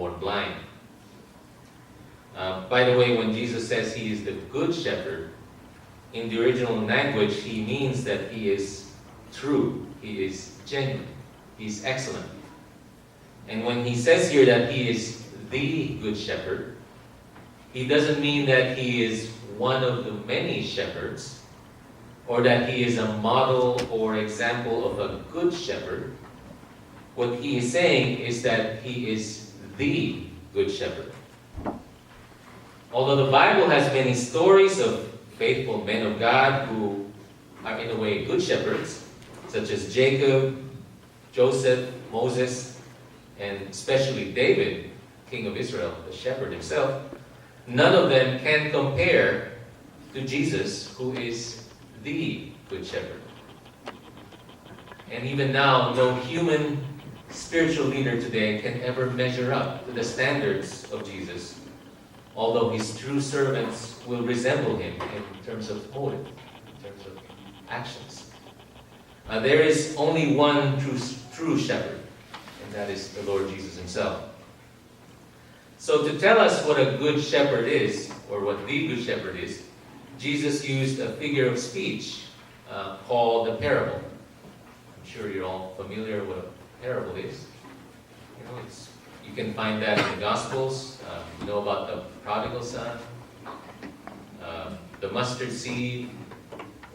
born blind. By the way, when Jesus says he is the good shepherd, in the original language, he means that he is true, he is genuine, he is excellent. And when he says here that he is the good shepherd, he doesn't mean that he is one of the many shepherds, or that he is a model or example of a good shepherd. What he is saying is that he is the good shepherd. Although the Bible has many stories of faithful men of God who are in a way good shepherds, such as Jacob, Joseph, Moses, and especially David, king of Israel, the shepherd himself, none of them can compare to Jesus, who is the good shepherd. And even now, no human spiritual leader today can ever measure up to the standards of Jesus, although his true servants will resemble him in terms of motive, in terms of actions. There is only one true shepherd, and that is the Lord Jesus himself. So to tell us what a good shepherd is, or what the good shepherd is, Jesus used a figure of speech called a parable. I'm sure you're all familiar with what a parable is. You can find that in the Gospels. You know about the prodigal son, the mustard seed,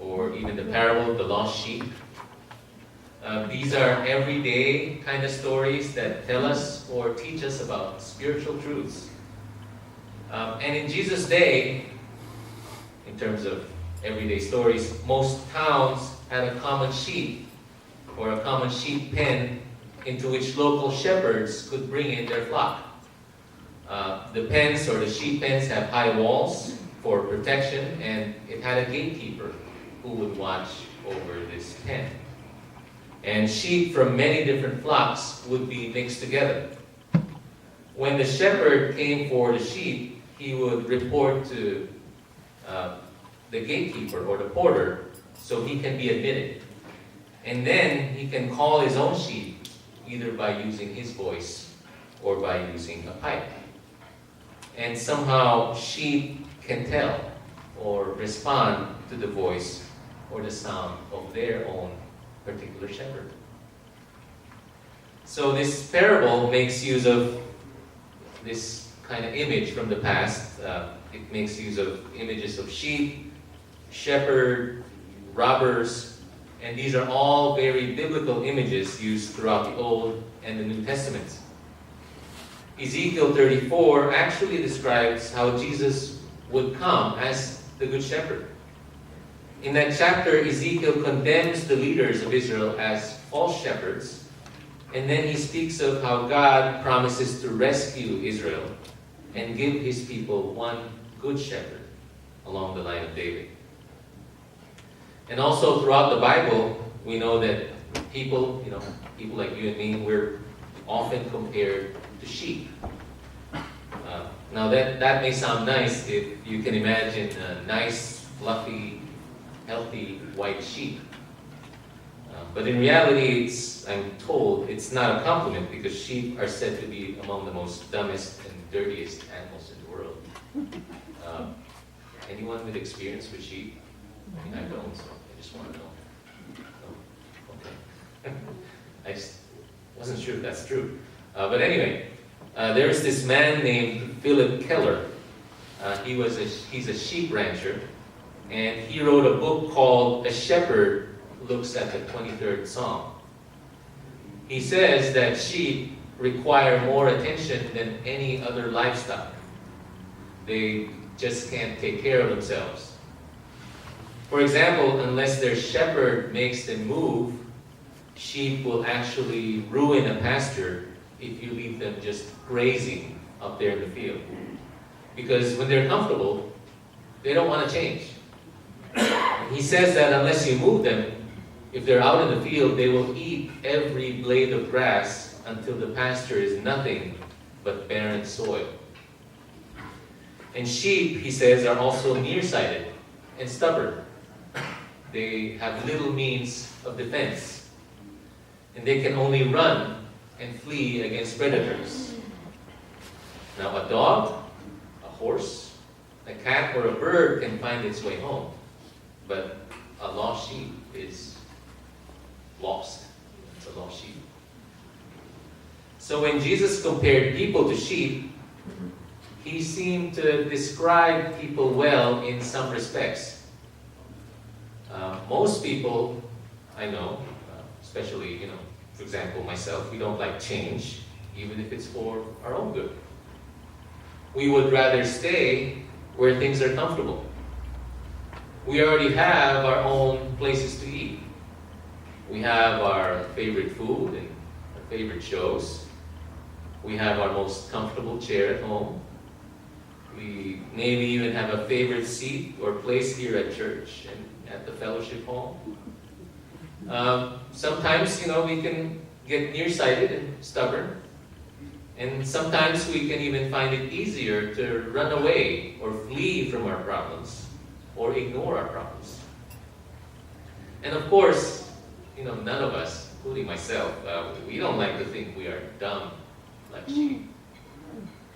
or even the parable of the lost sheep. These are everyday kind of stories that tell us or teach us about spiritual truths. And in Jesus' day, in terms of everyday stories, most towns had a common sheep or a common sheep pen into which local shepherds could bring in their flock. The pens or the sheep pens have high walls for protection, and it had a gatekeeper who would watch over this pen. And sheep from many different flocks would be mixed together. When the shepherd came for the sheep, he would report to the gatekeeper or the porter so he can be admitted. And then he can call his own sheep either by using his voice or by using a pipe. And somehow sheep can tell or respond to the voice or the sound of their own particular shepherd. So this parable makes use of this kind of image from the past. It makes use of images of sheep, shepherd, robbers, and these are all very biblical images used throughout the Old and the New Testaments. Ezekiel 34 actually describes how Jesus would come as the Good Shepherd. In that chapter, Ezekiel condemns the leaders of Israel as false shepherds, and then he speaks of how God promises to rescue Israel and give his people one good shepherd along the line of David. And also throughout the Bible, we know that people like you and me, we're often compared to sheep. Now that may sound nice if you can imagine a nice, fluffy, healthy white sheep. But in reality, I'm told it's not a compliment, because sheep are said to be among the most dumbest and dirtiest animals in the world. Anyone with experience with sheep? I mean, I don't, so I just want to know. No? Okay. I just wasn't sure if that's true. But anyway, there's this man named Philip Keller. He's a sheep rancher, and he wrote a book called A Shepherd Looks at the 23rd Psalm. He says that sheep require more attention than any other livestock. They just can't take care of themselves. For example, unless their shepherd makes them move, sheep will actually ruin a pasture if you leave them just grazing up there in the field. Because when they're comfortable, they don't want to change. He says that unless you move them, if they're out in the field, they will eat every blade of grass until the pasture is nothing but barren soil. And sheep, he says, are also nearsighted and stubborn. They have little means of defense, and they can only run and flee against predators. Now a dog, a horse, a cat, or a bird can find its way home. But a lost sheep is lost. It's a lost sheep. So when Jesus compared people to sheep, he seemed to describe people well in some respects. Most people I know, especially, for example, myself, we don't like change, even if it's for our own good. We would rather stay where things are comfortable. We already have our own places to eat. We have our favorite food and our favorite shows. We have our most comfortable chair at home. We maybe even have a favorite seat or place here at church and at the fellowship hall. Sometimes, we can get nearsighted and stubborn. And sometimes we can even find it easier to run away or flee from our problems or ignore our problems. And of course, none of us, including myself, we don't like to think we are dumb like sheep.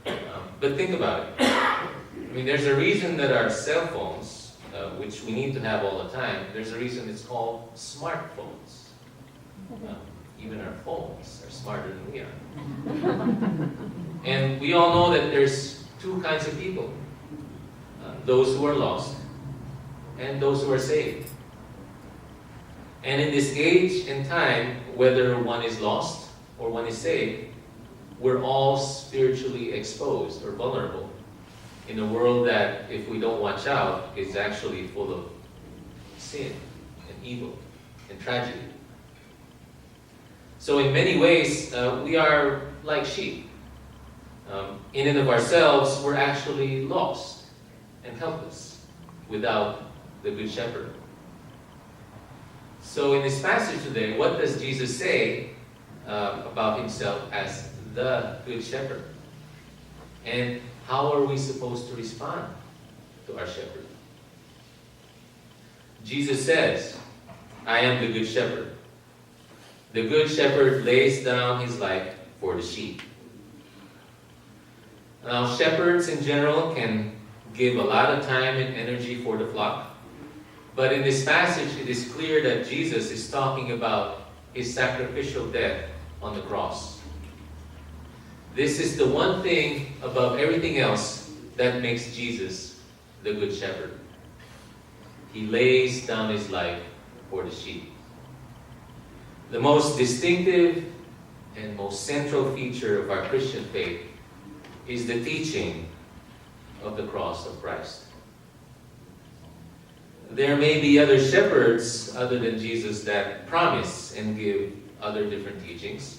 But think about it. There's a reason that our cell phones, which we need to have all the time, there's a reason it's called smartphones. Even our phones are smarter than we are. And we all know that there's two kinds of people. Those who are lost and those who are saved. And in this age and time, whether one is lost or one is saved, we're all spiritually exposed or vulnerable in a world that, if we don't watch out, is actually full of sin and evil and tragedy. So in many ways, we are like sheep. In and of ourselves, we're actually lost and helpless without the Good Shepherd. So in this passage today, what does Jesus say about himself as the Good Shepherd? And how are we supposed to respond to our shepherd? Jesus says, I am the Good Shepherd. The Good Shepherd lays down his life for the sheep. Now, shepherds in general can give a lot of time and energy for the flock. But in this passage, it is clear that Jesus is talking about his sacrificial death on the cross. This is the one thing above everything else that makes Jesus the Good Shepherd. He lays down his life for the sheep. The most distinctive and most central feature of our Christian faith is the teaching of the cross of Christ. There may be other shepherds other than Jesus that promise and give other different teachings.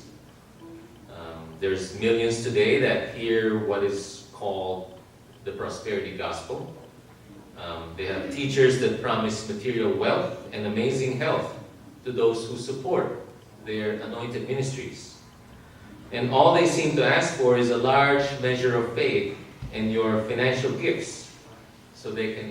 There's millions today that hear what is called the prosperity gospel. They have teachers that promise material wealth and amazing health to those who support their anointed ministries. And all they seem to ask for is a large measure of faith and your financial gifts so they can